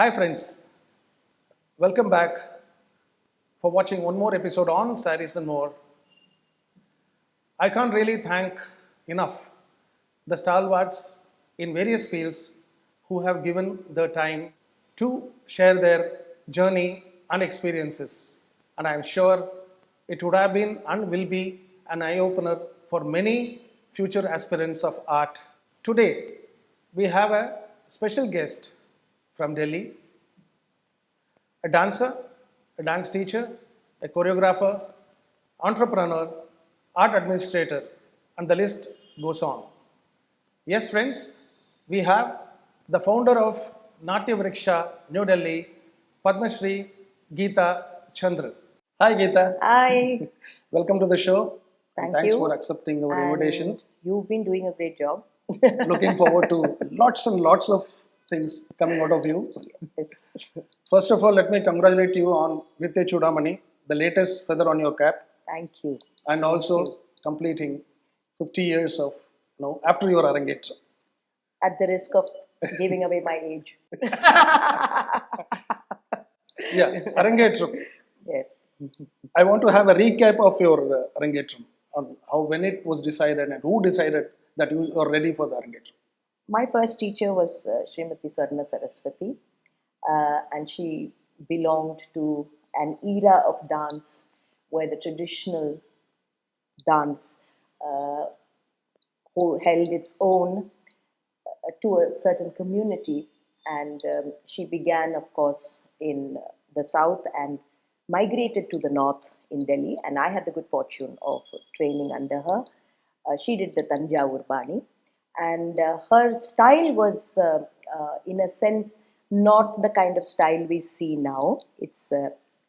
Hi friends, welcome back for watching one more episode on Saris and More. I can't really thank enough the stalwarts in various fields who have given their time to share their journey and experiences. And I am sure it would have been and will be an eye opener for many future aspirants of art. Today, we have a special guest from Delhi, a dancer, a dance teacher, a choreographer, entrepreneur, art administrator, and the list goes on. Yes, friends, we have the founder of Natya Vriksha, New Delhi, Padmashri Geeta Chandran. Hi, Geeta. Hi, Welcome to the show. And thank thanks you. for accepting our And invitation. you've been doing a great job. Looking forward to lots and lots of things coming out of you. Yes. First of all, let me congratulate you on Nitya Chudamani, the latest feather on your cap, Thank you. and also you. completing 50 years of, after your Aranget. At the risk of giving away my age. Yeah, Arangetram. Yes. I want to have a recap of your Arangetram on how when it was decided and who decided that you are ready for the Arangetram. My first teacher was Srimati Swarna Saraswati, and she belonged to an era of dance where the traditional dance uh, held its own to a certain community. And she began, of course, in the south and migrated to the north in Delhi. And I had the good fortune of training under her. She did the Tanjavur Bani. And her style was, in a sense, not the kind of style we see now. It's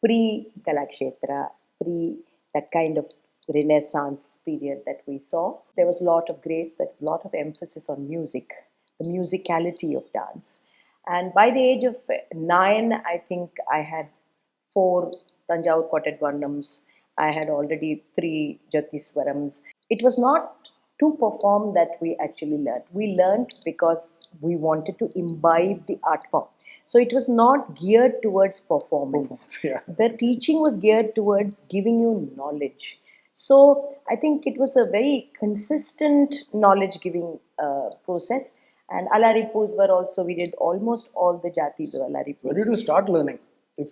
pre Kalakshetra, pre that kind of Renaissance period that we saw. There was a lot of grace, a lot of emphasis on music, the musicality of dance. And by the age of 9, I think I had 4 Tanjavur quartet Varnams. I had already 3 Jyotiswarams. It was not to perform that we actually learned. We learned because we wanted to imbibe the art form. So it was not geared towards performance. Yeah. The teaching was geared towards giving you knowledge. So I think it was a very consistent knowledge giving process. And Alaripus were also, we did almost all the jatis of Where did Alaripus. you start learning?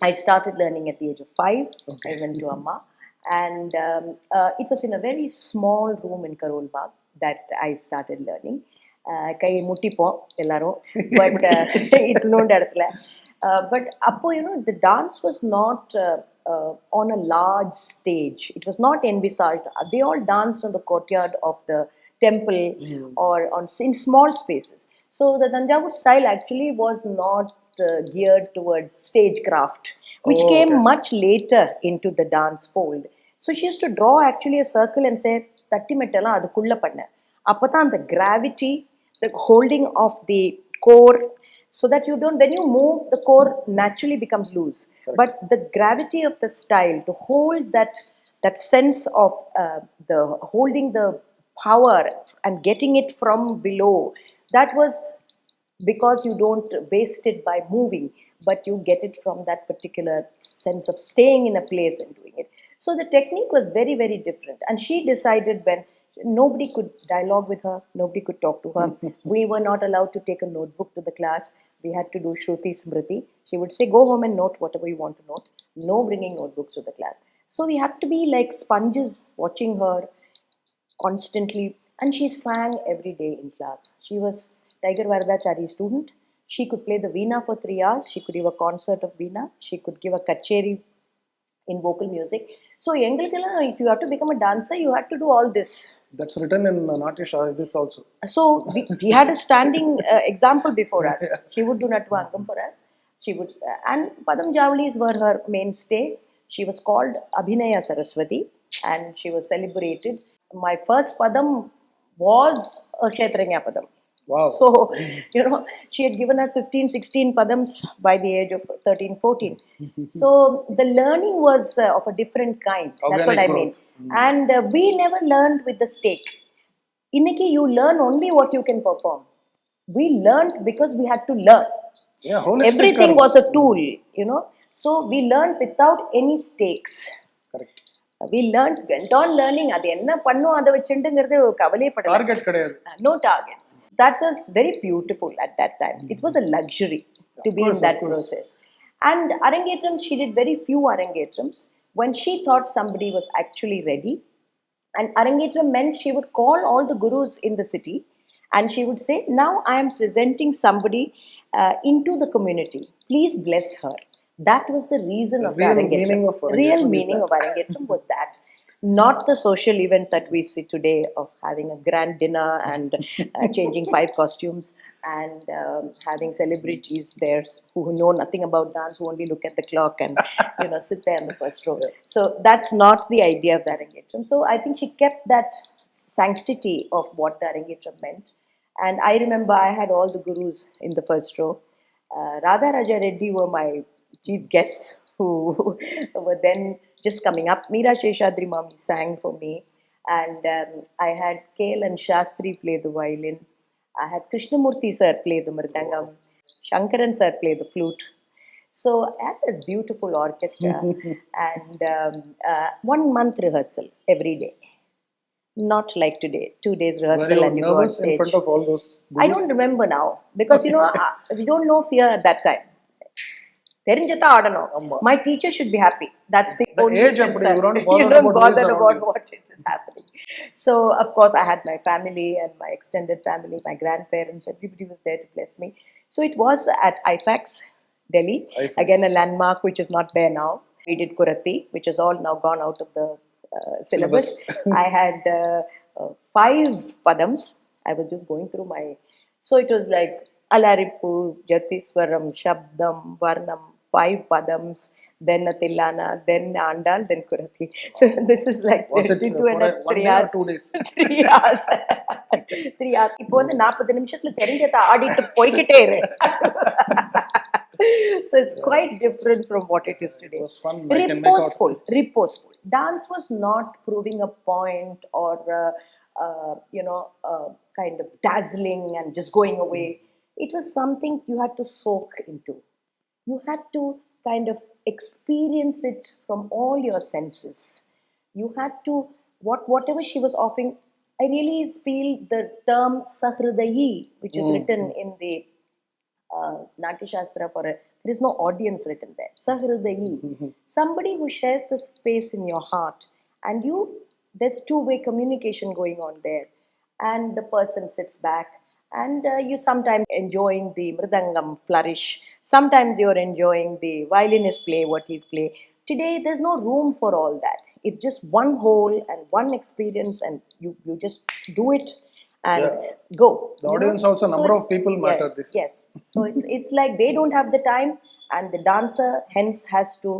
I started learning at the age of 5. Okay. I went to Amma. And it was in a very small room in Karol Bagh that I started learning. கை முட்டிப்போம் எல்லாரும் but இட்னோண்டு இடத்துல but அப்போ the dance was not on a large stage. It was not envisaged. They all danced on the courtyard of the temple or in small spaces. So the Tanjavur style actually was not geared towards stagecraft, which came much later into the dance fold. So she used to draw actually a circle and say, தட்டி மெட்டெல்லாம் அதுக்குள்ள பண்ண அப்பதான் அந்த gravity, the holding of the core, so that you don't, when you move, the core naturally becomes loose. Correct. But the gravity of the style to hold that sense of the holding the power and getting it from below, that was because you don't waste it by moving, but you get it from that particular sense of staying in a place and doing it. So the technique was very, very different. And she decided, when nobody could dialogue with her, nobody could talk to her. We were not allowed to take a notebook to the class. We had to do Shruti Smriti. She would say, go home and note whatever you want to note. No bringing notebooks to the class. So we had to be like sponges watching her constantly. And she sang every day in class. She was Tiger Varadachari student. She could play the veena for 3 hours. She could give a concert of veena. She could give a kacheri in vocal music. So if you have to become a dancer, you had to do all this. That's written in Natya Shastra, this also. So we had a standing example before us. Yeah. She would do Natvangam for us. She would, and Padam Javalis were her mainstay. She was called Abhinaya Saraswati, and she was celebrated. My first Padam was a Kshetranya Padam. Wow. So, she had given us 15, 16 Padams by the age of 13, 14. So, the learning was of a different kind. That's what I mean. And we never learned with the stake. Inniki, you learn only what you can perform. We learned because we had to learn. Yeah, holistic. Everything was a tool, you know. So we learned without any stakes. Correct. We learned, went on learning. அது என்ன பண்ணோம் அதை வச்சுட்டுங்கிறது கவலைப்படல. Target கிடையாது. No targets. That was very beautiful at that time. It was a luxury to be in that process. And Arangetrams, she did very few Arangetrams. When she thought somebody was actually ready, and Arangetram meant she would call all the gurus in the city and she would say, now I am presenting somebody into the community. Please bless her. That was the reason of real Arangetram. meaning of Arangetram Real is meaning that. of Arangetram was that. Not the social event that we see today of having a grand dinner and changing 5 costumes and having celebrities there who know nothing about dance, who only look at the clock and sit there in the first row. So that's not the idea of the Arangetram. So I think she kept that sanctity of what the Arangetram meant. And I remember I had all the gurus in the first row. Radha Raja Reddy were my chief guests who were then just coming up. Meera Sheshadri Mami sang for me, and I had K.L. and Shastri play the violin. I had Krishnamurthy sir play the mridangam, Shankaran sir play the flute. So I had a beautiful orchestra and 1 month rehearsal every day. Not like today, 2 days rehearsal and you go on stage. In front of all those gurus? I don't remember now because we don't know fear at that time. My teacher should be happy. That's the only age concern. you don't bother about what is happening. So of course I had my family and my extended family, my grandparents, everybody was there to bless me. So it was at IFAX, Delhi. Again a landmark which is not there now. We did Kurati, which is all now gone out of the syllabus. I had 5 padams. I was just going through my... So it was like Alaripu, Jatiswaram, Shabdam, Varnam, 5 padams, then a Tilana, then Andal, then Kurati. So this is like 3 hours. 2 days. 3 hours. 3 hours. இப்போ வந்து 40 நிமிஷத்துல தெரிஞ்சதை ஆடிட்டு போய்கிட்டே இரு. So it's quite different from what it is today. It was fun. Reposeful. Dance was not proving a point or kind of dazzling and just going away. It was something you had to soak into. You had to kind of experience it from all your senses. You had to, whatever she was offering, I really feel the term Sahridayi, which is written in the Natya Shastra there is no audience written there. Sahridayi. Somebody who shares the space in your heart and there's a 2-way communication going on there. And the person sits back and you sometimes enjoying the mridangam flourish. Sometimes you're enjoying the violinist play what he play. Today there's no room for all that. It's just one whole and one experience and you just do it and go. The audience also, number of people matter. Yes. So it's like they don't have the time and the dancer hence has to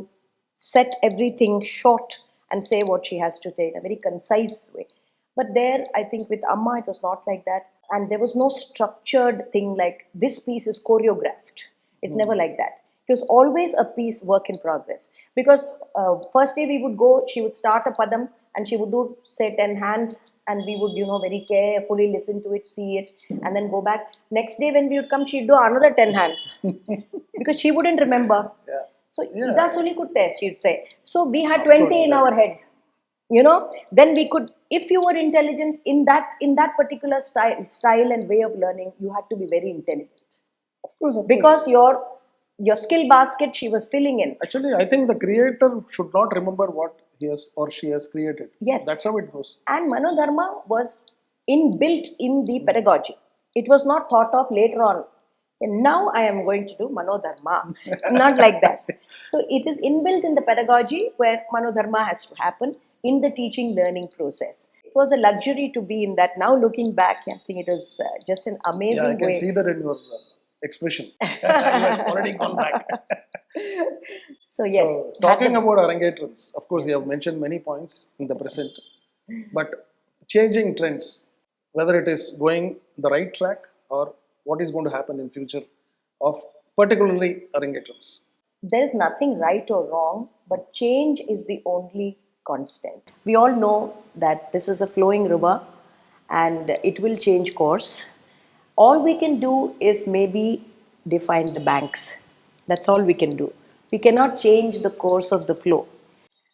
set everything short and say what she has to say in a very concise way. But there, I think with Amma, it was not like that. And there was no structured thing like this piece is choreographed. It's never like that. It was always a piece work in progress. Because first day we would go, she would start a padam and she would do, say, 10 hands and we would, very carefully listen to it, see it, and then go back. Next day when we would come, she'd do another 10 hands. Because she wouldn't remember. So, Ida Suli could test, she'd say. So we had 20 in our head. Then we could, if you were intelligent in that particular style and way of learning, you had to be very intelligent. Of course. Because your skill basket she was filling in. Actually, I think the creator should not remember what he has or she has created. Yes. That's how it goes. And Manodharma was inbuilt in the pedagogy. It was not thought of later on. And now I am going to do Manodharma. Not like that. So it is inbuilt in the pedagogy where Manodharma has to happen in the teaching learning process. It was a luxury to be in that. Now looking back, I think it was just an amazing way. I can see that in your expression. You have already gone back. So yes. So, talking about Arangetrams, of course you have mentioned many points in the present. But changing trends, whether it is going the right track or what is going to happen in future of particularly Arangetrams. There is nothing right or wrong, but change is the only constant. We all know that this is a flowing river and it will change course. All we can do is maybe define the banks. That's all we can do. We cannot change the course of the flow.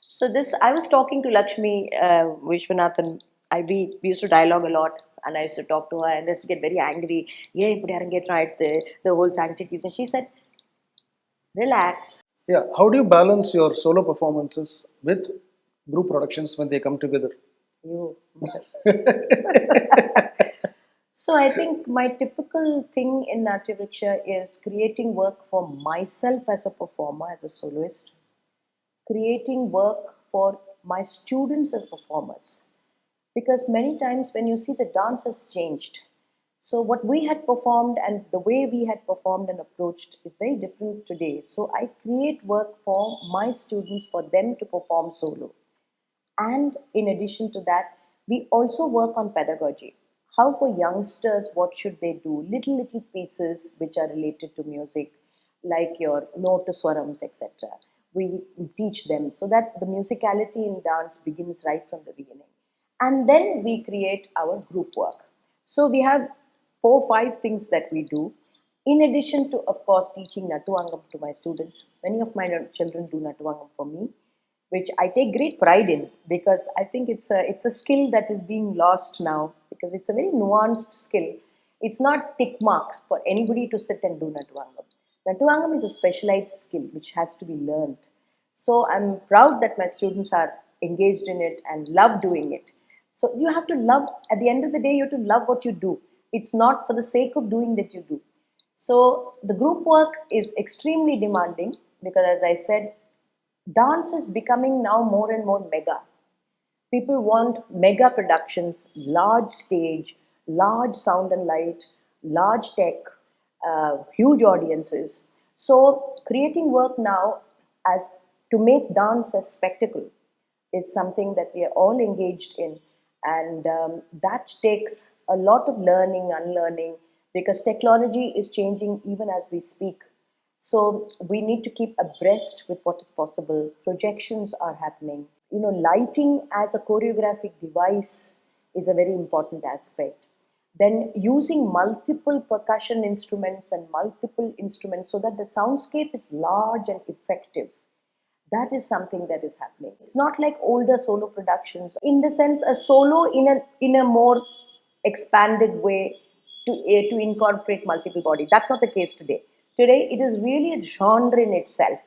So this, I was talking to Lakshmi Vishwanathan. We used to dialogue a lot, and I used to talk to her, and I used to get very angry. Yeah, இப்படி அரங்கேற்றம் ஆயிடுத்து, the whole sanctity. And she said, relax. Yeah, how do you balance your solo performances with group productions when they come together? You. So I think my typical thing in Natyavriksha is creating work for myself as a performer, as a soloist, creating work for my students as performers. Because many times when you see the dance has changed, so what we had performed and the way we had performed and approached is very different today. So I create work for my students for them to perform solo. And in addition to that, we also work on pedagogy. How for youngsters, what should they do? Little pieces which are related to music, like your note to swarams, etc. We teach them so that the musicality in dance begins right from the beginning. And then we create our group work. So we have 4 5 things that we do. In addition to, of course, teaching Natuangam to my students, many of my children do Natuangam for me, which I take great pride in because I think it's a skill that is being lost now because it's a very nuanced skill. It's not tick mark for anybody to sit and do Natuangam. Natuangam is a specialized skill which has to be learned. So I'm proud that my students are engaged in it and love doing it. So you have to love, at the end of the day, you have to love what you do. It's not for the sake of doing that you do. So the group work is extremely demanding because, as I said, dance is becoming now more and more mega. People want mega productions, large stage, large sound and light, large tech, huge audiences. So creating work now as to make dance a spectacle is something that we are all engaged in, and that takes a lot of learning, unlearning, because technology is changing even as we speak. So we need to keep abreast with what is possible. Projections are happening. Lighting as a choreographic device is a very important aspect. Then using multiple percussion instruments and multiple instruments so that the soundscape is large and effective. That is something that is happening. It's not like older solo productions. In the sense, a solo in a more expanded way to incorporate multiple bodies. That's not the case today. Today, it is really a genre in itself,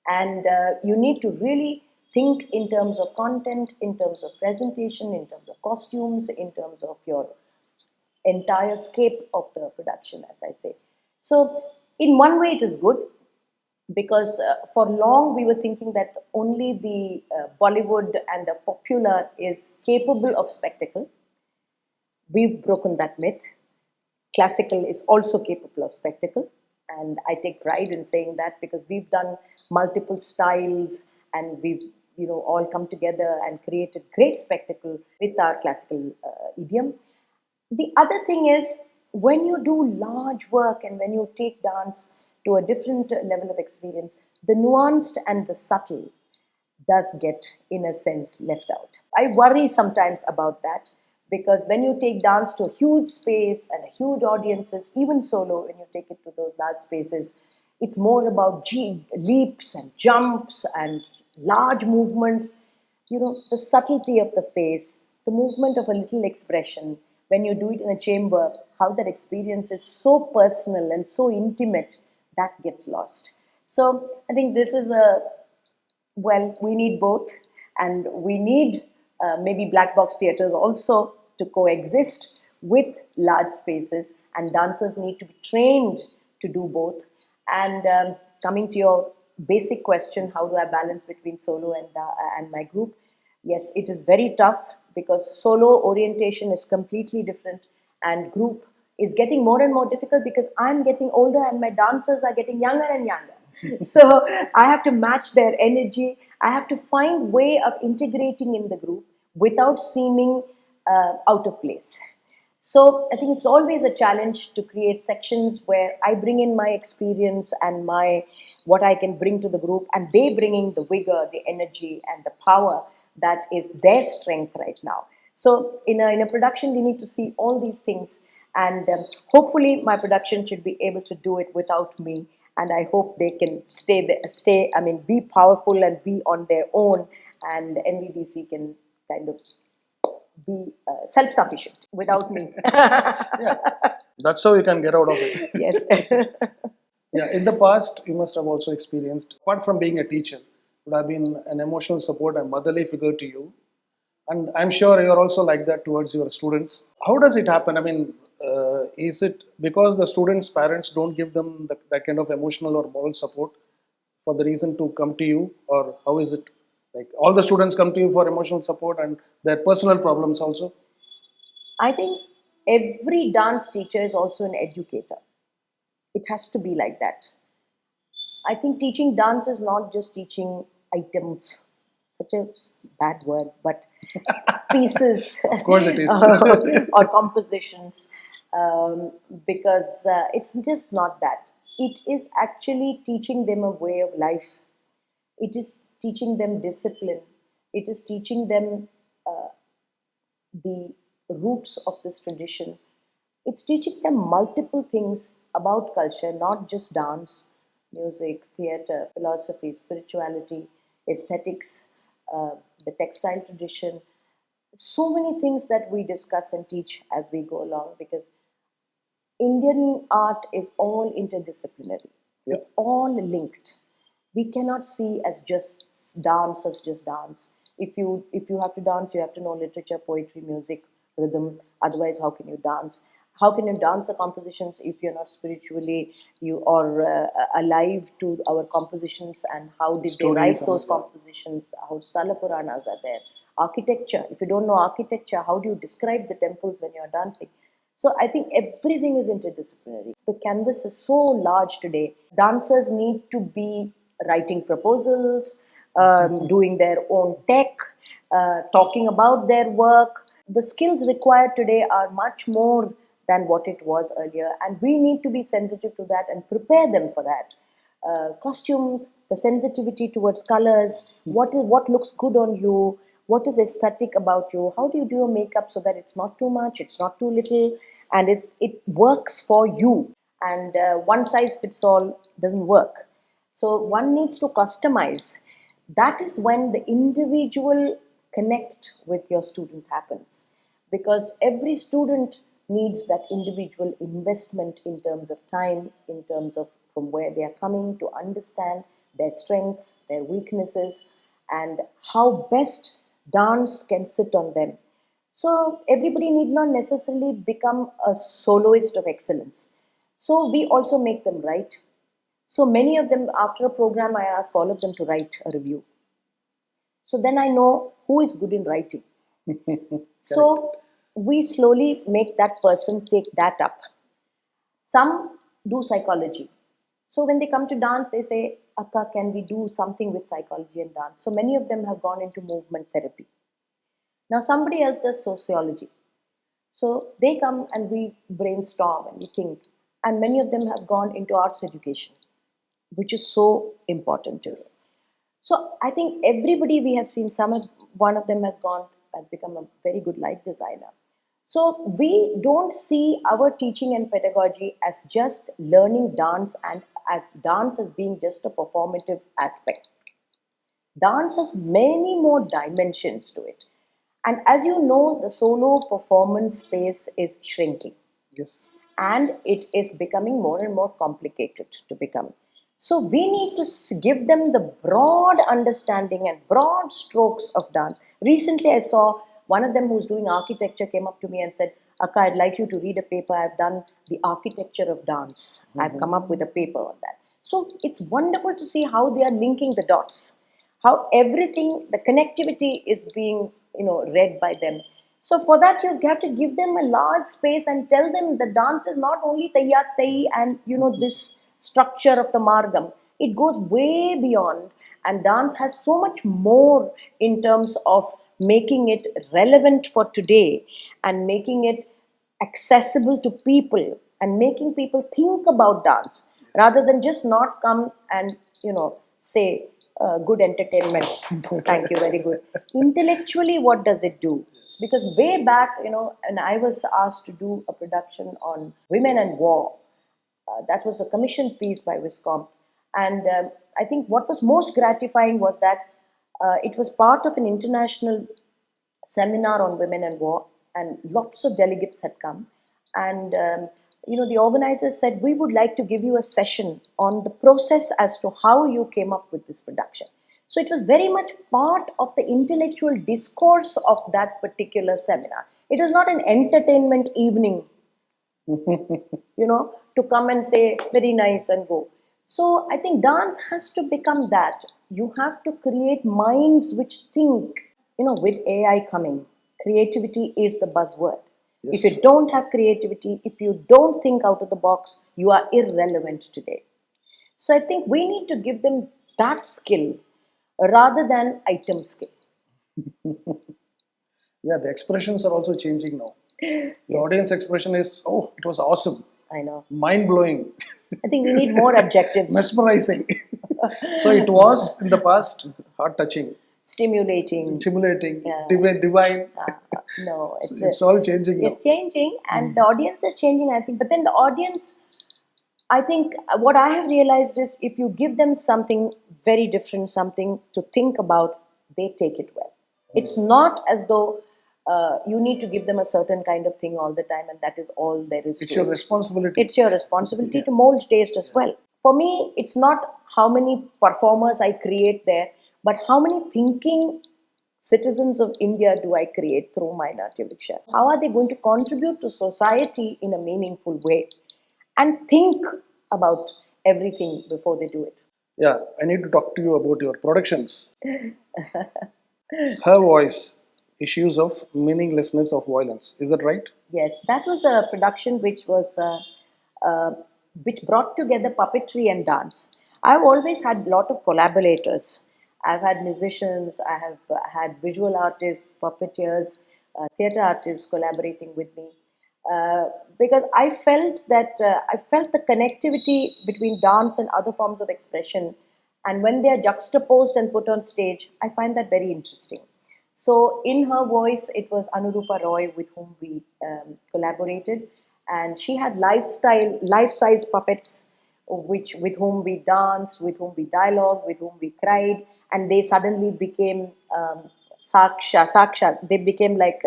and you need to really think in terms of content, in terms of presentation, in terms of costumes, in terms of your entire scape of the production, as I say. So, in one way, it is good because for long we were thinking that only the Bollywood and the popular is capable of spectacle. We've broken that myth. Classical is also capable of spectacle, and I take pride in saying that because we've done multiple styles and we've all come together and created great spectacle with our classical idiom. The other thing is when you do large work and when you take dance to a different level of experience, the nuanced and the subtle does get, in a sense, left out. I worry sometimes about that because when you take dance to a huge space and huge audiences, even solo, when you take it to those large spaces, it's more about leaps and jumps and large movements. The subtlety of the face, the movement of a little expression, when you do it in a chamber, how that experience is so personal and so intimate, that gets lost. So I think this is we need both, and we need maybe black box theaters also to coexist with large spaces, and dancers need to be trained to do both. And coming to your basic question, how do I balance between solo and my group? Yes, it is very tough because solo orientation is completely different, and group is getting more and more difficult because I'm getting older and my dancers are getting younger and younger. So I have to match their energy. I have to find way of integrating in the group without seeming out of place. So I think it's always a challenge to create sections where I bring in my experience and my what I can bring to the group, and they bringing the vigor, the energy, and the power that is their strength right now. So in a production, we need to see all these things, And hopefully my production should be able to do it without me. And I hope they can be powerful and be on their own. And NVDC can kind of be self-sufficient without me. Yeah, that's how you can get out of it. Yes. Yeah, in the past, you must have also experienced, apart from being a teacher, would have been an emotional support, a motherly figure to you. And I'm sure you're also like that towards your students. How does it happen? I mean, is it because the students' parents don't give them that kind of emotional or moral support for the reason to come to you? Or how is it? Like all the students come to you for emotional support and their personal problems also? I think every dance teacher is also an educator. It has to be like that. I think teaching dance is not just teaching items, such a bad word, but pieces Of course it is. or compositions, because it's just not that. It is actually teaching them a way of life. It is teaching them discipline. It is teaching them the roots of this tradition. It's teaching them multiple things about culture, not just dance, music, theatre, philosophy, spirituality, aesthetics, uh, the textile tradition. So many things that we discuss and teach as we go along, because Indian art is all interdisciplinary. Yeah. It's all linked. We cannot see as just dance as just dance. If you have to dance, you have to know literature, poetry, music, rhythm. Otherwise, how can you dance? How can you dance the compositions if you're not spiritually you or alive to our compositions, and how did they Stories write and those yeah. compositions? How Stala Puranas are there? Architecture. If you don't know architecture, how do you describe the temples when you're dancing? So I think everything is interdisciplinary. The canvas is so large today. Dancers need to be writing proposals, doing their own tech, talking about their work. The skills required today are much more than what it was earlier, and we need to be sensitive to that and prepare them for that. Costumes, the sensitivity towards colors, what looks good on you, what is aesthetic about you, how do you do your makeup so that it's not too much, it's not too little, and it works for you. And one size fits all doesn't work. So one needs to customize. That is when the individual connect with your student happens, because every student needs that individual investment in terms of time, in terms of from where they are coming, to understand their strengths, their weaknesses, and how best dance can sit on them. So everybody need not necessarily become a soloist of excellence. So we also make them write. So many of them, after a program, I ask all of them to write a review. So then I know who is good in writing. So we slowly make that person take that up. Some do psychology. So when they come to dance, they say, Akka, can we do something with psychology and dance? So many of them have gone into movement therapy. Now somebody else does sociology. So they come and we brainstorm and we think. And many of them have gone into arts education, which is so important to us. So I think everybody we have seen, one of them has become a very good light designer. So we don't see our teaching and pedagogy as just learning dance and as dance as being just a performative aspect. Dance has many more dimensions to it. And as you know, the solo performance space is shrinking, Yes. and it is becoming more and more complicated to become. So we need to give them the broad understanding and broad strokes of dance. Recently, I saw one of them who's doing architecture came up to me and said, Akka, I'd like you to read a paper. I've done the architecture of dance. I've come up with a paper on that. So it's wonderful to see how they are linking the dots, how everything, the connectivity is being, read by them. So for that, you have to give them a large space and tell them the dance is not only Tayya Tayi and this structure of the Margam. It goes way beyond, and dance has so much more in terms of making it relevant for today and making it accessible to people and making people think about dance rather than just not come and say good entertainment. Thank you, very good. Intellectually, what does it do? Because way back, and I was asked to do a production on women and war. That was a commissioned piece by Viscom. And I think what was most gratifying was that it was part of an international seminar on women and war, and lots of delegates had come. And the organizers said, we would like to give you a session on the process as to how you came up with this production. So it was very much part of the intellectual discourse of that particular seminar. It was not an entertainment evening, to come and say very nice and go. So I think dance has to become that. You have to create minds which think. With AI coming, creativity is the buzzword. Yes. If you don't have creativity, if you don't think out of the box, you are irrelevant today. So I think we need to give them that skill rather than item skill. Yeah, the expressions are also changing now. The audience expression is, oh, it was awesome. I know. Mind blowing. I think we need more adjectives. Mesmerizing. So it was in the past heart touching, Stimulating. divine. No, It's all changing now. It's changing, and the audience is changing, I think. But then the audience, I think what I have realized is if you give them something very different, something to think about, they take it well. It's not as though you need to give them a certain kind of thing all the time, and that is all there is It's to your it. responsibility. It's your responsibility to mold taste as well. For me, it's not how many performers I create there, but how many thinking citizens of India do I create through my Natya Vriksha? How are they going to contribute to society in a meaningful way? And think about everything before they do it. Yeah, I need to talk to you about your productions. Her Voice, Issues of Meaninglessness of Violence. Is that right? Yes, that was a production which brought together puppetry and dance. I've always had a lot of collaborators. I've had musicians, I have had visual artists, puppeteers, theatre artists collaborating with me. Because I felt the connectivity between dance and other forms of expression, and when they are juxtaposed and put on stage, I find that very interesting. So in Her Voice, it was Anurupa Roy with whom we collaborated, and she had life-size puppets, with whom we danced, with whom we dialogued, with whom we cried, and they suddenly became saksha. They became like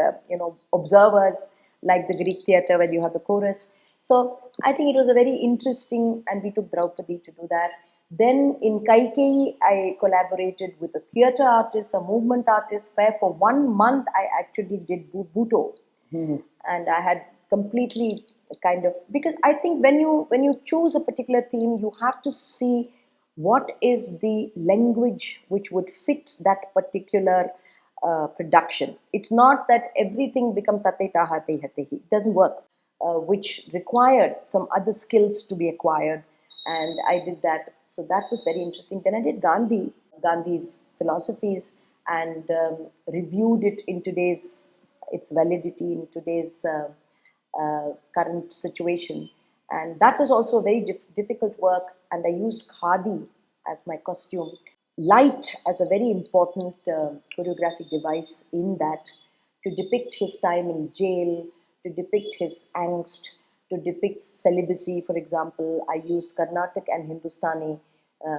observers, like the Greek theatre when you have the chorus. So I think it was a very interesting, and we took Draupadi to do that. Then in Kaikeyi, I collaborated with a theatre artist, a movement artist, where for 1 month I actually did Buto. And I had completely kind of, because I think when you choose a particular theme, you have to see what is the language which would fit that particular production. It's not that everything becomes tate taha te hate hi. It doesn't work. Which required some other skills to be acquired, and I did that. So that was very interesting. Then I did Gandhi's philosophies, and reviewed it in its validity in today's current situation. And that was also a very difficult work, and I used khadi as my costume. Light as a very important choreographic device in that, to depict his time in jail, to depict his angst, to depict celibacy, for example. I used Carnatic and Hindustani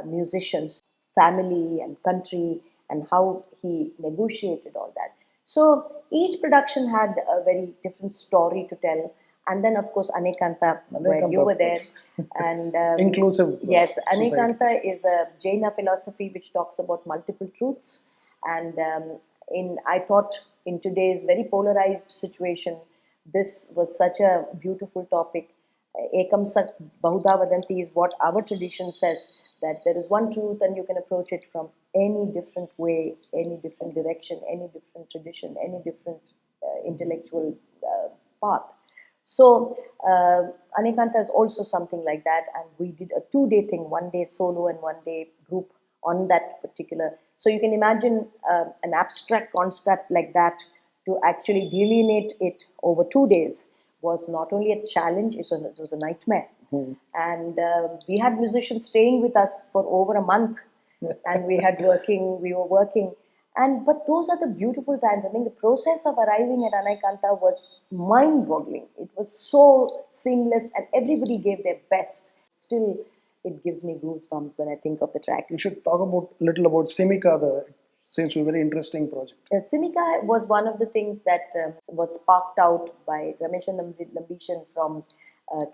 musicians, family and country, and how he negotiated all that. So each production had a very different story to tell. And then, of course, Anekanta, where you were there. And Inclusive. yes, society. Anekanta is a Jaina philosophy which talks about multiple truths. And I thought in today's very polarized situation, this was such a beautiful topic. Ekam Sat Bahuda Vadanti is what our tradition says, that there is one truth and you can approach it from any different way, any different direction, any different tradition, any different intellectual path. So Anekanta is also something like that, and we did a 2-day thing, 1 day solo and 1 day group on that particular. So you can imagine an abstract concept like that, to actually delineate it over 2 days was not only a challenge, it was a nightmare. And we had musicians staying with us for over a month, and we were working, But those are the beautiful times. I think the process of arriving at Anaikanta was mind-boggling. It was so seamless, and everybody gave their best. Still, it gives me goosebumps when I think of the track. You should talk about little about Simika. The seems to be a very interesting project. Simika was one of the things that was sparked out by Rameshan Nambishan from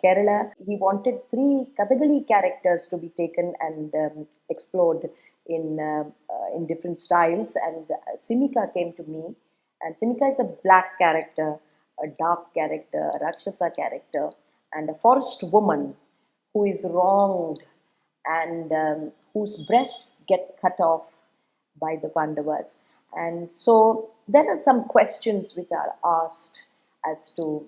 Kerala. He wanted 3 Kathakali characters to be taken and explored in different styles. And Simika came to me. And Simika is a black character, a dark character, a Rakshasa character, and a forest woman who is wronged and whose breasts get cut off by the Pandavas. And so there are some questions which are asked as to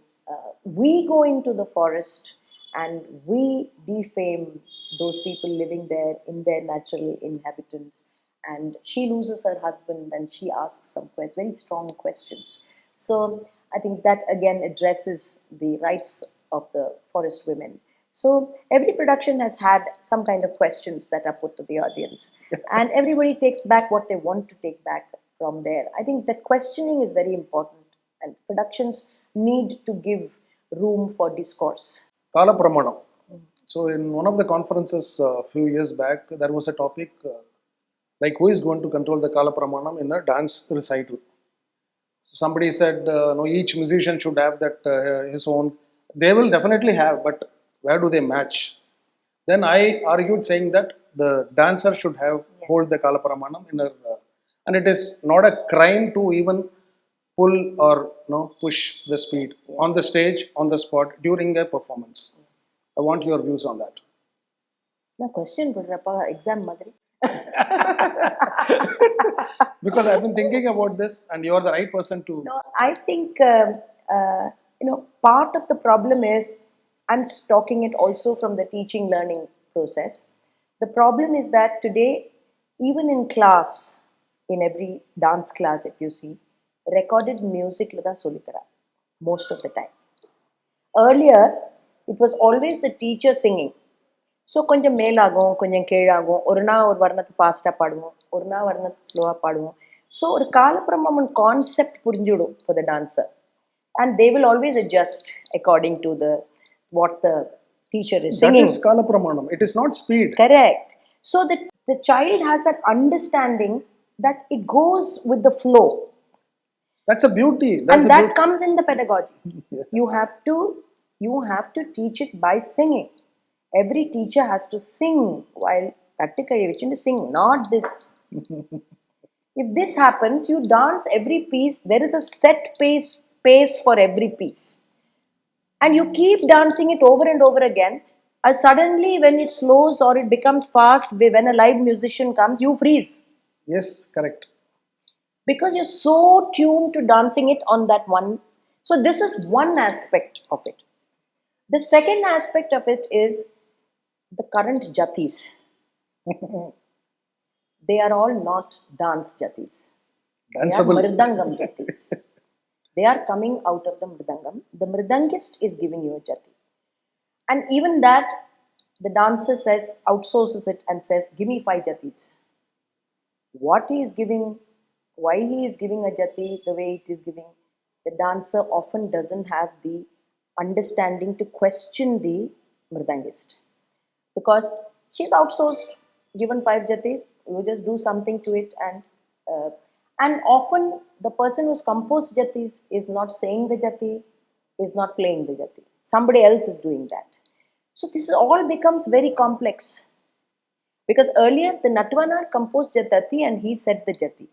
we go into the forest and we defame those people living there in their natural inhabitants. And she loses her husband and she asks some questions, very strong questions. So I think that again addresses the rights of the forest women. So every production has had some kind of questions that are put to the audience, and everybody takes back what they want to take back from there. I think that questioning is very important, and productions need to give room for discourse. Kala Pramanam. So in one of the conferences a few years back, there was a topic like who is going to control the Kala Pramanam in a dance recital. Somebody said no, each musician should have that his own. They will definitely have, but where do they match? Then I argued saying that the dancer should have hold the Kala Pramanam in her, and it is not a crime to even pull or push the speed on the stage, on the spot during a performance. I want your views on that. Na question Gurrappa, exam madri. Because I've been thinking about this, and you are the right person to. No, I think part of the problem is I'm talking it also from the teaching learning process. The problem is that today, even in class, in every dance class, if you see, recorded music lada solitara most of the time. Earlier, it was always the teacher singing. So கொஞ்சம் மேலாகும் கொஞ்சம் கீழாகும் ஒரு நாள் ஒரு வர்ணத்தை ஃபாஸ்ட்டாக பாடுவோம் ஒரு நாள் வர்ணத்தை ஸ்லோவாக பாடுவோம் ஸோ ஒரு காலப்பிரமன் கான்செப்ட் புரிஞ்சுடும் for the dancer and they will always adjust according to the what the teacher is singing. That is Kalapramanam. It is not speed. Correct. So that the child has that understanding that it goes with the flow. That's a beauty. That's and a that beauty. comes in the pedagogy. You have to teach it by singing. Every teacher has to sing while to sing, not this. If this happens, you dance every piece. There is a set pace for every piece. And you keep dancing it over and over again. Suddenly, when it slows or it becomes fast, when a live musician comes, you freeze. Yes, correct. Because you're so tuned to dancing it on that one. So this is one aspect of it. The second aspect of it is the current jatis. They are all not dance jatis. Danceable. They are mridangam jatis. They are coming out of the mridangam. The mridangist is giving you a jati. And even that, the dancer says, outsources it and says, give me 5 jatis. What he is giving, why he is giving a jati the way it is giving, the dancer often doesn't have the understanding to question the mridangist. Because she's outsourced, given 5 jatis, you just do something to it, and often the person who's composed jatis is not saying the jati, is not playing the jati. Somebody else is doing that. So this all becomes very complex. Because earlier the Natvanar composed jati and he said the jati.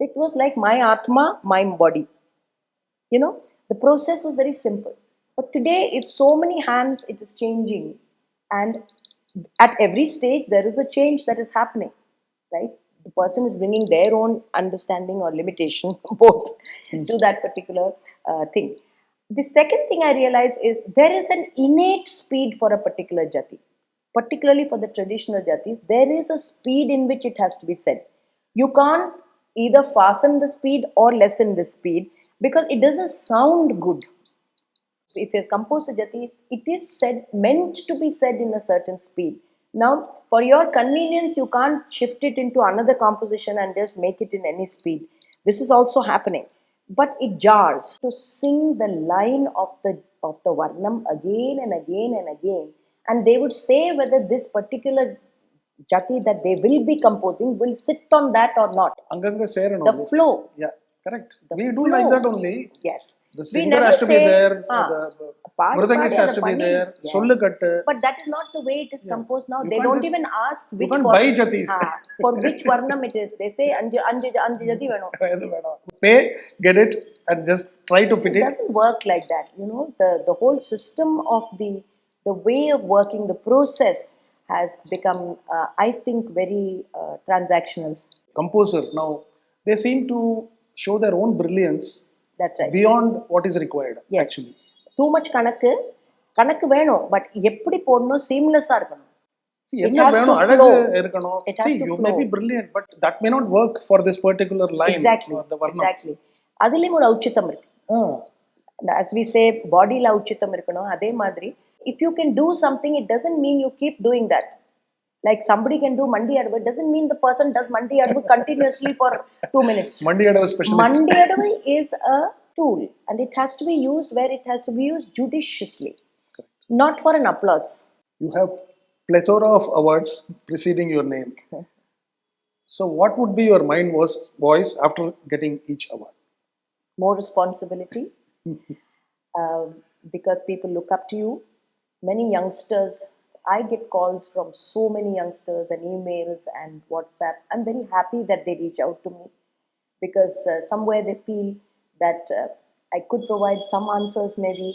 It was like my atma, my body. The process was very simple. But today it's so many hands, it is changing. And at every stage, there is a change that is happening, right? The person is bringing their own understanding or limitation, both, to that particular thing. The second thing I realize is there is an innate speed for a particular jati. Particularly for the traditional jatis, there is a speed in which it has to be said. You can't either fasten the speed or lessen the speed because it doesn't sound good. If you compose a jati, it is said, meant to be said in a certain speed. Now, for your convenience, you can't shift it into another composition and just make it in any speed. This is also happening, but it jars to sing the line of the varnam again and again and again, and they would say whether this particular jati that they will be composing will sit on that or not. Anganga சேரணும். The flow. Yeah, correct. The We do like flow. that only. Yes. The We singer never has to be say, there. "Ah, The body mridangist body has அதை to be பண்ணி." there. Yeah. சொல்லு கட்டு. But that is not the way it is composed now. You They can't don't just- even ask You which can't buy jatis. for which varnam it is. They say anju jati வேணும். எது வேணாம். Pay, get it, and just try to fit It it. doesn't work like that. You know, the whole system of the way of working, the process has become, I think, very transactional. Composer now, they seem to show their own brilliance That's right. beyond what is required. Yes. Actually, Too much கணக்கு வேணும், but எப்படி போடணும் சீம்லெஸ்ஸா இருக்கணும். see, It என்ன has to வேணும், அழகு flow. இருக்கணும். It has See, to you flow. may be brilliant, but that may not work for this particular line. Exactly. Or the varnam. Exactly. அதுலயும் ஒரு ஔச்சித்தம் இருக்கு. Ah. As we say, பாடியில் ஔச்சித்தம் இருக்கணும். அதே மாதிரி, if you can do something, it doesn't mean you keep doing that. Like somebody can do mandi adavu, it doesn't mean the person does mandi adavu continuously for 2 minutes. Mandi adavu specialist. Mandi adavu is a tool, and it has to be used where it has to be used judiciously, not for an applause. You have plethora of awards preceding your name. So, what would be your mind voice after getting each award? More responsibility, because people look up to you. Many youngsters, I get calls from so many youngsters and emails and WhatsApp. I'm very happy that they reach out to me, because somewhere they feel that I could provide some answers maybe,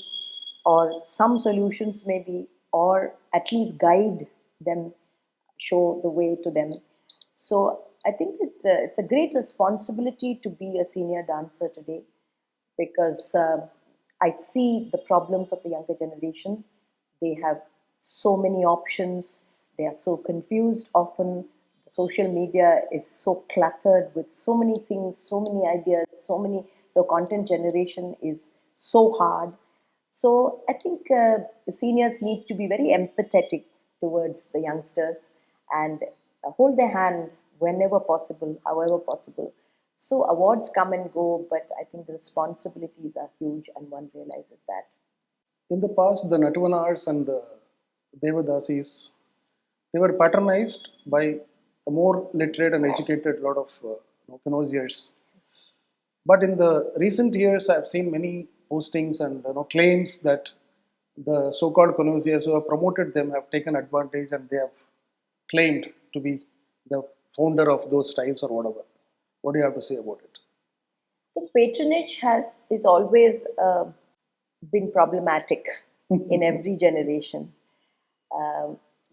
or some solutions maybe, or at least guide them, show the way to them. So I think it's a great responsibility to be a senior dancer today, because I see the problems of the younger generation. They have so many options. They are so confused often. Social media is so cluttered with so many things, so many ideas, the content generation is so hard. So I think the seniors need to be very empathetic towards the youngsters and hold their hand whenever possible, however possible. So awards come and go, but I think the responsibilities are huge, and one realizes that. In the past, the Natavanars and the Devadasis, they were patronized by a more literate and educated lot of connoisseurs. But in the recent years, I've seen many postings and claims that the so-called connoisseurs who have promoted them have taken advantage, and they have claimed to be the founder of those styles or whatever. What do you have to say about it? I think patronage is always been problematic in every generation,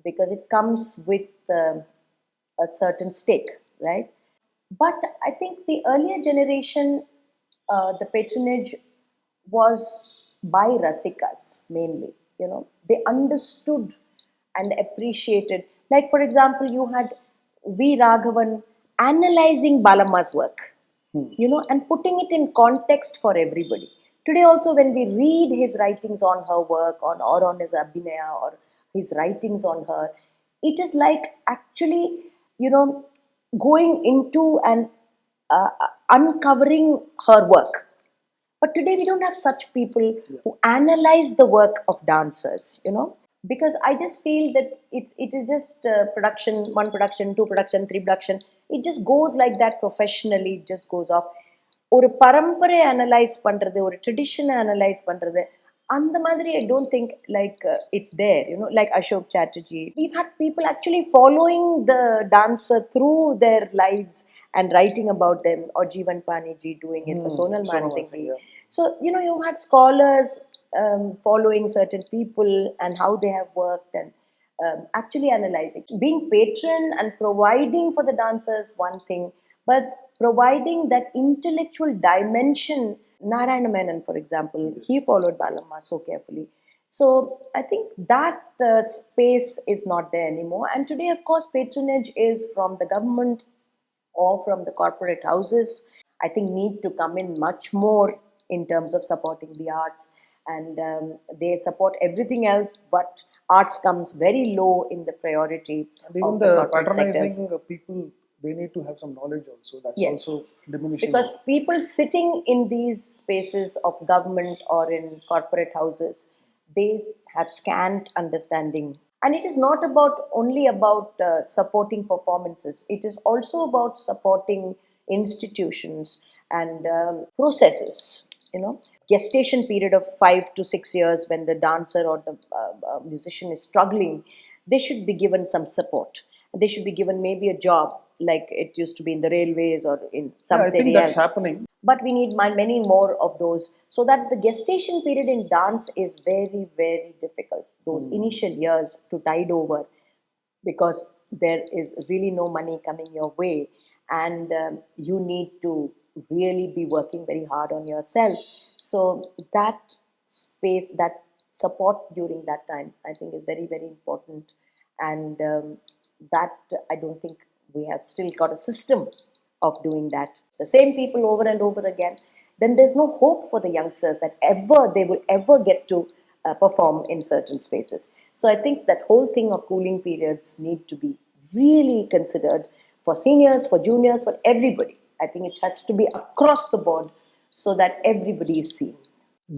because it comes with a certain stake, right? But I think the earlier generation, the patronage was by rasikas mainly. They understood and appreciated. Like, for example, you had V. Raghavan analyzing Balamma's work, and putting it in context for everybody. Today also, when we read his writings on her work, or on his abhinaya, or his writings on her, it is like actually, going into and uncovering her work. But today we don't have such people who analyze the work of dancers, because I just feel that it is just production, one production, two production, three production. It just goes like that professionally. It just goes off. ஒரு பரம்பரை analyse பண்றது, ஒரு ட்ரெடிஷனை analyse பண்றது, அந்த மாதிரி I don't think like it's there, like Ashok Chatterjee. We've had people actually following the dancer through their lives and writing about them, or Jeevan Paniji doing it, or Sonal Mansingh. So, you had scholars following certain people and how they have worked, and actually analyzing. Being patron and providing for the dancers, one thing, but providing that intellectual dimension. Narayana Menon, for example, he followed Balamma so carefully. So I think that space is not there anymore. And today, of course, patronage is from the government or from the corporate houses. I think need to come in much more in terms of supporting the arts. and they support everything else, but arts comes very low in the priority And even of the the corporate sectors. patronizing people, they need to have some knowledge also. That's Yes. also diminishing. Because people sitting in these spaces of government or in corporate houses, they have scant understanding. And it is not about only about supporting performances. It is also about supporting institutions and processes. Gestation period of 5 to 6 years when the dancer or the musician is struggling, they should be given some support. They should be given maybe a job like it used to be in the railways or in Yeah, I think something that's else. happening. But we need many more of those, so that the gestation period in dance is very, very difficult. Those initial years to tide over, because there is really no money coming your way, and you need to really be working very hard on yourself. So that space, that support during that time, I think is very, very important. And that, I don't think we have still got a system of doing that. The same people over and over again, then there's no hope for the youngsters that ever they will ever get to perform in certain spaces. So I think that whole thing of cooling periods need to be really considered for seniors, for juniors, for everybody. I think it has to be across the board so that everybody is seen.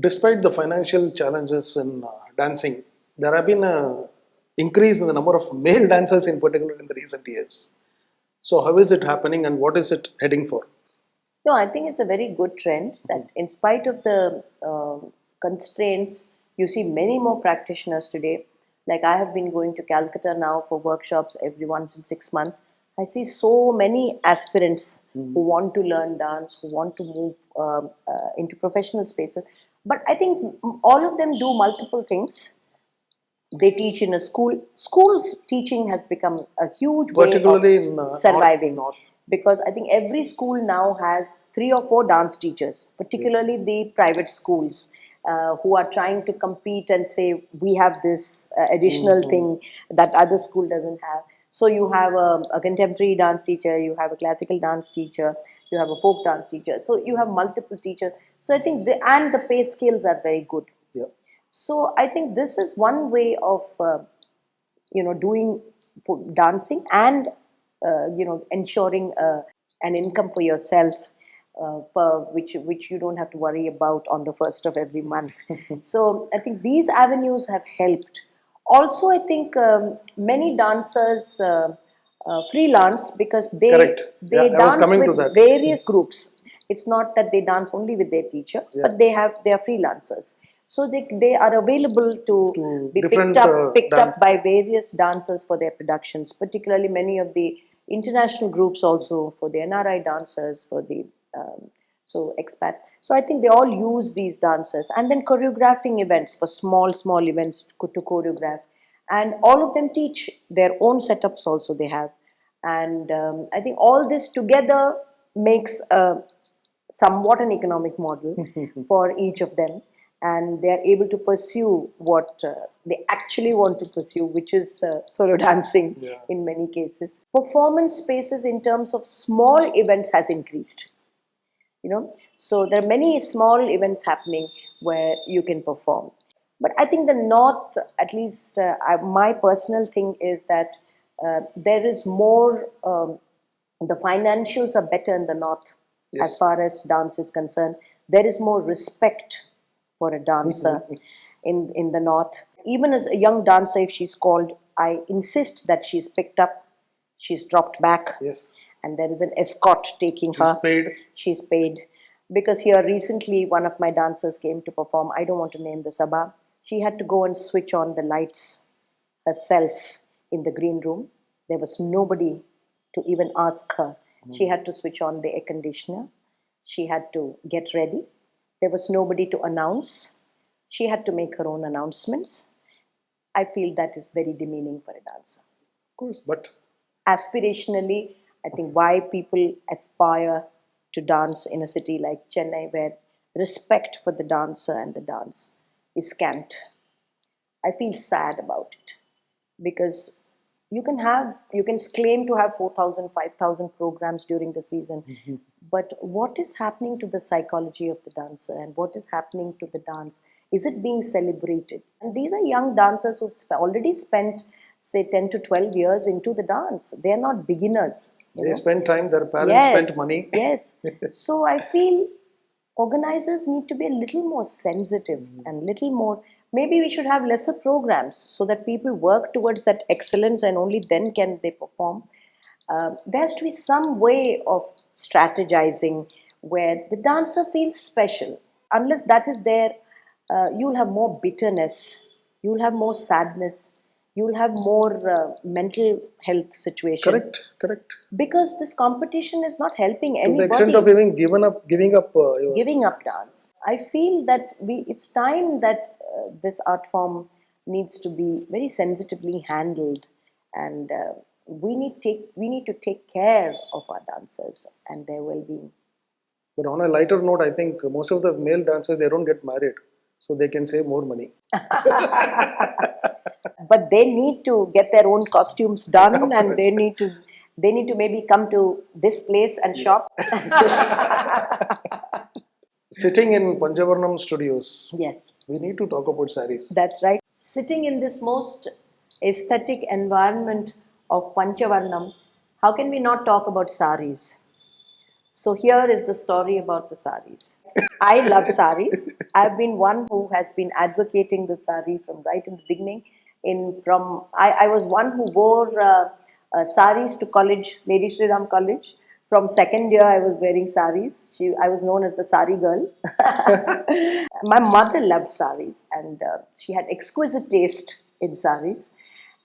Despite the financial challenges in dancing, there have been a increase in the number of male dancers in particular in the recent years. So how is it happening and what is it heading for? No, I think it's a very good trend that, in spite of the constraints, you see many more practitioners today. Like, I have been going to Calcutta now for workshops every once in 6 months. I see so many aspirants who want to learn dance, who want to move into professional spaces. But I think all of them do multiple things. They teach in a school. Schools teaching has become a huge way Particularly of in surviving. North. Because I think every school now has 3 or 4 dance teachers, particularly the private schools, who are trying to compete and say, we have this additional thing that other school doesn't have. So you have a contemporary dance teacher, you have a classical dance teacher, you have a folk dance teacher. So you have multiple teachers. So I think and the pay scales are very good. Yeah. So I think this is one way of doing for dancing, and ensuring an income for yourself, which you don't have to worry about on the first of every month. So I think these avenues have helped. Also, I think many dancers freelance because they Correct. they Yeah, I was dance coming to with that. various groups. It's not that they dance only with their teacher, but they are freelancers. So they are available to be different, picked up dance. by various dancers for their productions, particularly many of the international groups also, for the NRI dancers, for the so expats. So I think they all use these dancers, and then choreographing events for small events to choreograph, and all of them teach their own setups also they have. And I think all this together makes somewhat an economic model for each of them, and they are able to pursue what they actually want to pursue, which is solo dancing. Yeah. In many cases, performance spaces in terms of small events has increased. So there are many small events happening where you can perform. But I think the north, at least my personal thing is that there is more, the financials are better in the north. Yes. As far as dance is concerned, there is more respect for a dancer in the north. Even as a young dancer, if she's called, I insist that she's picked up, she's dropped back, Yes. and there is an escort taking She's her. paid. She's paid. Because here recently, one of my dancers came to perform. I don't want to name the sabha. She had to go and switch on the lights herself in the green room. There was nobody to even ask her. She had to switch on the air conditioner. She had to get ready. There was nobody to announce. She had to make her own announcements. I feel that is very demeaning for a dancer. Of course, but Aspirationally, I think why people aspire to dance in a city like Chennai, where respect for the dancer and the dance is scant. I feel sad about it, because you can claim to have 4,000, 5,000 programs during the season, but what is happening to the psychology of the dancer, and what is happening to the dance? Is it being celebrated? And these are young dancers who've already spent, say, 10 to 12 years into the dance. They are not beginners. They spend time, their parents spent money. Yes. So I feel organizers need to be a little more sensitive and little more. Maybe we should have lesser programs so that people work towards that excellence, and only then can they perform. There has to be some way of strategizing where the dancer feels special. Unless that is there, you'll have more bitterness, you'll have more sadness, you'll have more mental health situation. Correct. Because this competition is not helping To anybody. the extent of even giving up your Giving up dance. I feel that it's time that this art form needs to be very sensitively handled, and we need to take care of our dancers and their well-being. But on a lighter note, I think most of the male dancers, they don't get married, so they can save more money. But they need to get their own costumes done, and they need to maybe come to this place and shop. Sitting in Panjavarnam Studios, Yes. we need to talk about saris. That's right. Sitting in this most aesthetic environment of Panchavarnam, how can we not talk about saris? So here is the story about the saris. I love saris. I've been one who has been advocating the sari from right in the beginning. I was one who wore saris to college, Lady Shri Ram College. From second year, I was wearing saris. I was known as the sari girl. My mother loved saris, and she had exquisite taste in saris.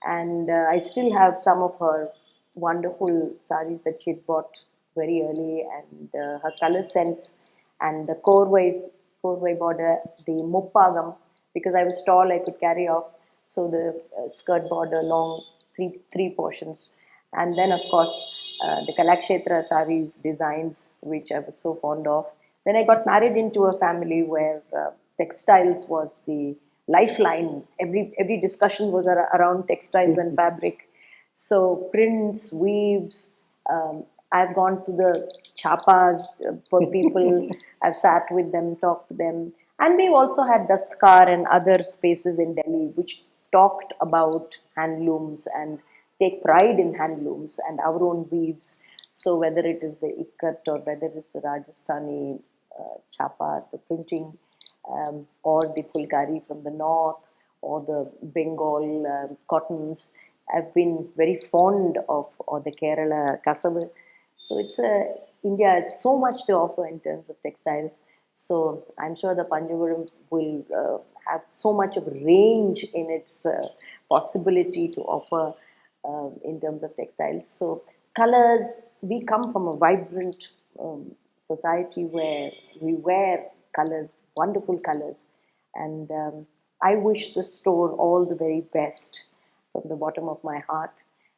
And I still have some of her wonderful saris that she had bought very early, and her color sense and the korvai border, the muppagam, because I was tall, I could carry off. So the skirt border, long, three portions. And then, of course, the Kalakshetra saris designs, which I was so fond of. Then I got married into a family where textiles was the lifeline. Every discussion was around textiles and fabric. So prints, weaves. I've gone to the chapas for people. I've sat with them, talked to them. And we've also had Dastkar and other spaces in Delhi which talked about handlooms and take pride in handlooms and our own weaves. So whether it is the ikat or whether it is the Rajasthani chapa, the printing, or the fulkari from the north, or the Bengal cottons, I've been very fond of, or the Kerala cassava. So India has so much to offer in terms of textiles. So I'm sure the Panjavaram will have so much of range in its possibility to offer in terms of textiles. So colors, we come from a vibrant society where we wear colors, wonderful colors. And I wish the store all the very best from the bottom of my heart,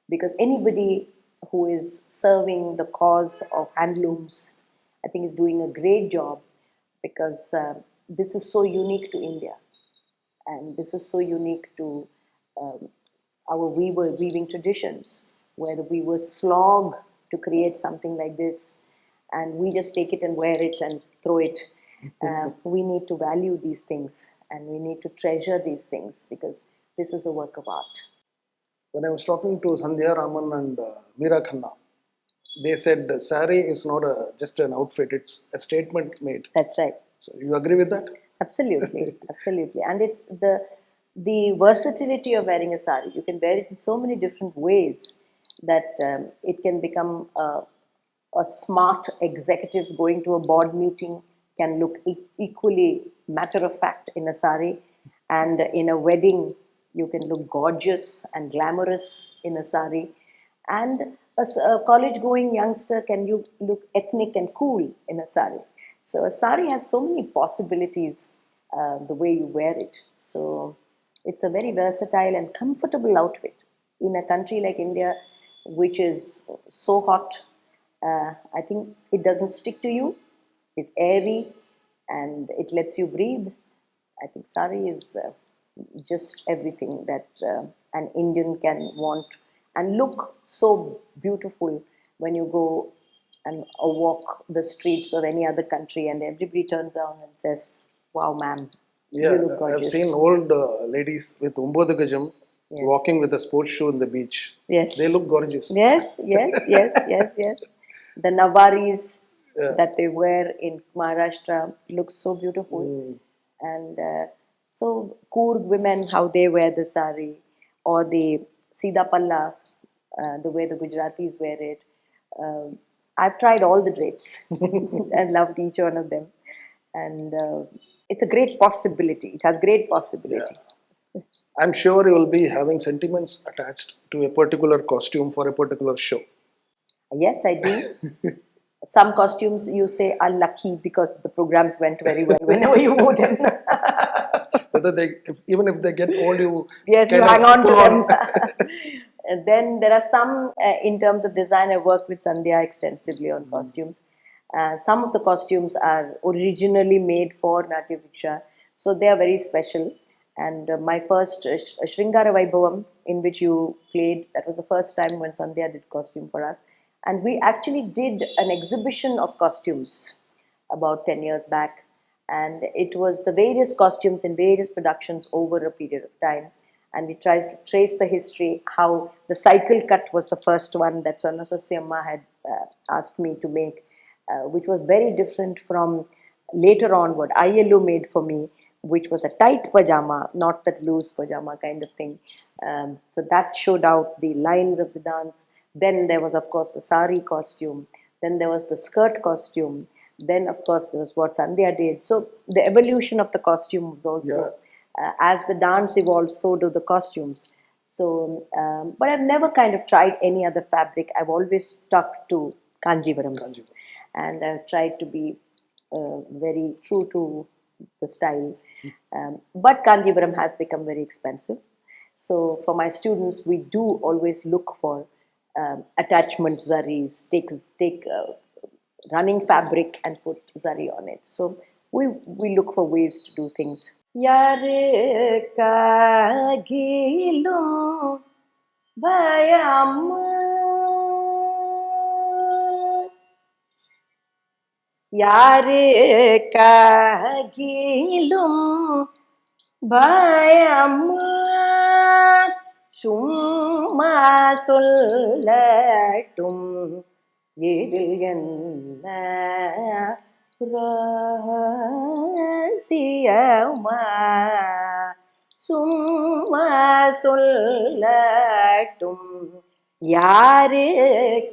because anybody who is serving the cause of handlooms, I think is doing a great job, because this is so unique to India, and this is so unique to um, our weaving traditions, where the weavers slog to create something like this, and we just take it and wear it and throw it. We need to value these things, and we need to treasure these things, because this is a work of art. When I was talking to Sandhya Raman and Meera Khanna, they said sari is not just an outfit, it's a statement made. That's right. So you agree with that? Absolutely, absolutely. And it's the versatility of wearing a sari. You can wear it in so many different ways that it can become a smart executive going to a board meeting can look equally matter of fact in a sari, and in a wedding you can look gorgeous and glamorous in a sari, and a college going youngster can you look ethnic and cool in a sari. So a sari has so many possibilities the way you wear it. So it's a very versatile and comfortable outfit in a country like India, which is so hot. I think it doesn't stick to you. It's airy and it lets you breathe. I think sari is just everything that an Indian can want and look so beautiful when you go and walk the streets of any other country, and everybody turns around and says, "Wow, ma'am, Yeah, you look I've gorgeous." seen old ladies with Umbodhu Gajam walking with a sports shoe in the beach. Yes. They look gorgeous. Yes, yes, yes, yes, yes. The Navaris Yeah. that they wear in Maharashtra look so beautiful. And so Coorg women, how they wear the sari, or the Sida Palla, the way the Gujaratis wear it. I've tried all the drapes and loved each one of them. And it's a great possibility. It has great possibility. I'm sure you will be having sentiments attached to a particular costume for a particular show. Yes, I do. Some costumes you say are lucky because the programs went very well whenever you wore them. Whether even if they get old, you Yes, you kind of hang on to pull them. And then there are some, in terms of design, I worked with Sandhya extensively on costumes. Some of the costumes are originally made for Natya Viksha, so they are very special. And my first Shringara Vaibhavam, in which you played, that was the first time when Sandhya did costume for us. And we actually did an exhibition of costumes about 10 years back. And it was the various costumes in various productions over a period of time. And we tried to trace the history, how the cycle cut was the first one that Swarnaswasti Amma had asked me to make, which was very different from later on what ILO made for me, which was a tight pajama, not that loose pajama kind of thing. So that showed out the lines of the dance. Then there was, of course, the sari costume. Then there was the skirt costume. Then, of course, there was what Sandhya did. So the evolution of the costume was also, as the dance evolved, so do the costumes. So, but I've never kind of tried any other fabric. I've always stuck to Kanjivarams. And I've tried to be very true to the style. But Kanjivaram has become very expensive. So for my students, we do always look for attachment zaris, take running fabric and put zari on it. So we look for ways to do things. Yare kagilum bayam Yare kagilum bayam Summa sollatum Yedil enna Rasiyama Summa sollatum Yare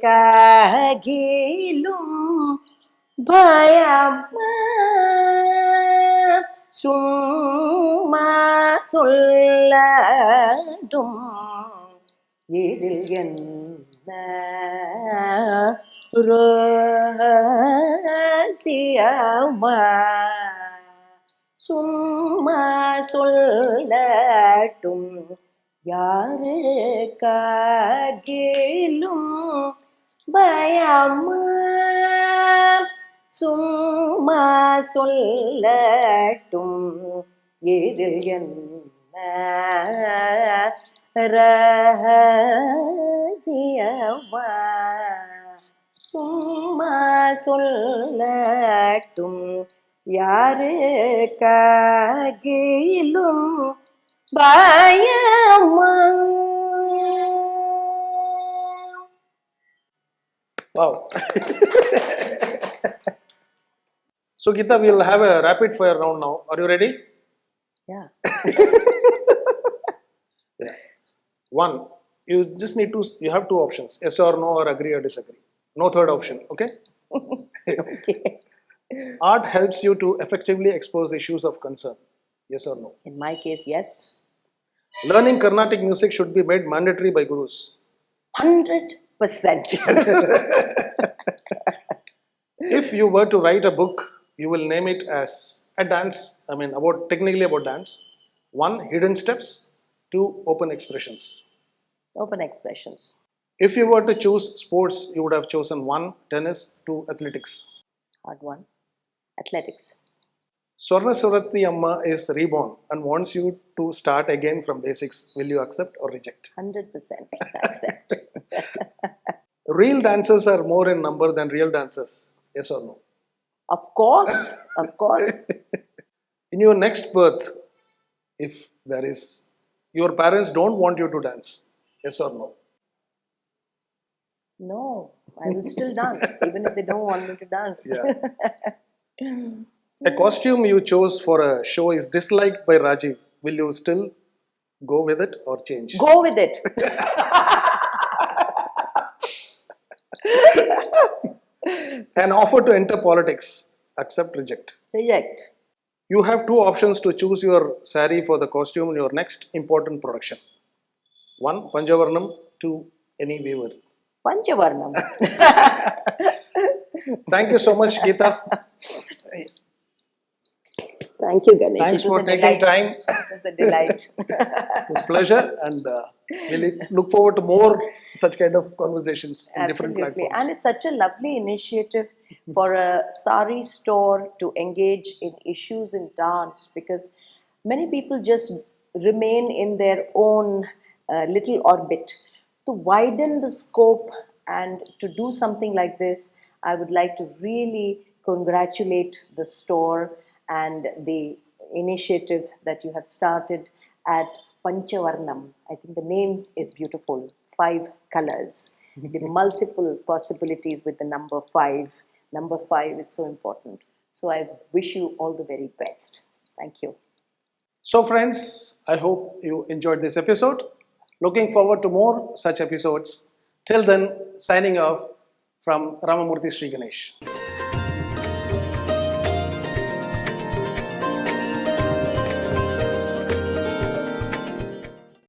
kagilum Bayama Summa sollatum Yedil enna Rasiyama Summa sollatum Yare kagilum Bayama Summa sollatum Yedil enna Rahasiyama Summa sollatum Yare kagilum Bayama. Wow. So, Geetha, we'll have a rapid fire round now. Are you ready? Yeah. One, you just need to, you have two options, yes or no, or agree or disagree. No third option, okay? Okay. Art helps you to effectively expose issues of concern, yes or no? In my case, yes. Learning Carnatic music should be made mandatory by gurus. 100%. If you were to write a book, you will name it as a dance, technically about dance. One, hidden steps. Two, open expressions. Open expressions. If you were to choose sports, you would have chosen one, tennis, two, athletics. Hard one. Athletics. Swarna Suratni Amma is reborn and wants you to start again from basics. Will you accept or reject? 100% accept. Real dancers are more in number than real dancers. Yes or no? Of course, of course. In your next birth, if there is, your parents don't want you to dance. Yes or no? No, I will still dance, even if they don't want me to dance. Yeah. A costume you chose for a show is disliked by Rajiv. Will you still go with it or change? Go with it. An offer to enter politics. Accept, reject. Reject. You have two options to choose your sari for the costume in your next important production. One, Panjavarnam. Two, any weaver. Panjavarnam. Thank you so much, Geetha. Thank you, Ganesh. Thanks It was for a taking delight. time. It was a delight. It's a pleasure, and we look forward to more such kind of conversations in different Absolutely. platforms. And it's such a lovely initiative for a sari store to engage in issues in dance, because many people just remain in their own little orbit. To widen the scope and to do something like this, I would like to really congratulate the store and the initiative that you have started at Panchavarnam. I think the name is beautiful. 5 colors, the multiple possibilities with the number 5. Number 5 is so important. So I wish you all the very best. Thank you. So, friends, I hope you enjoyed this episode. Looking forward to more such episodes. Till then, signing off from Ramamoorthy Sriganesh.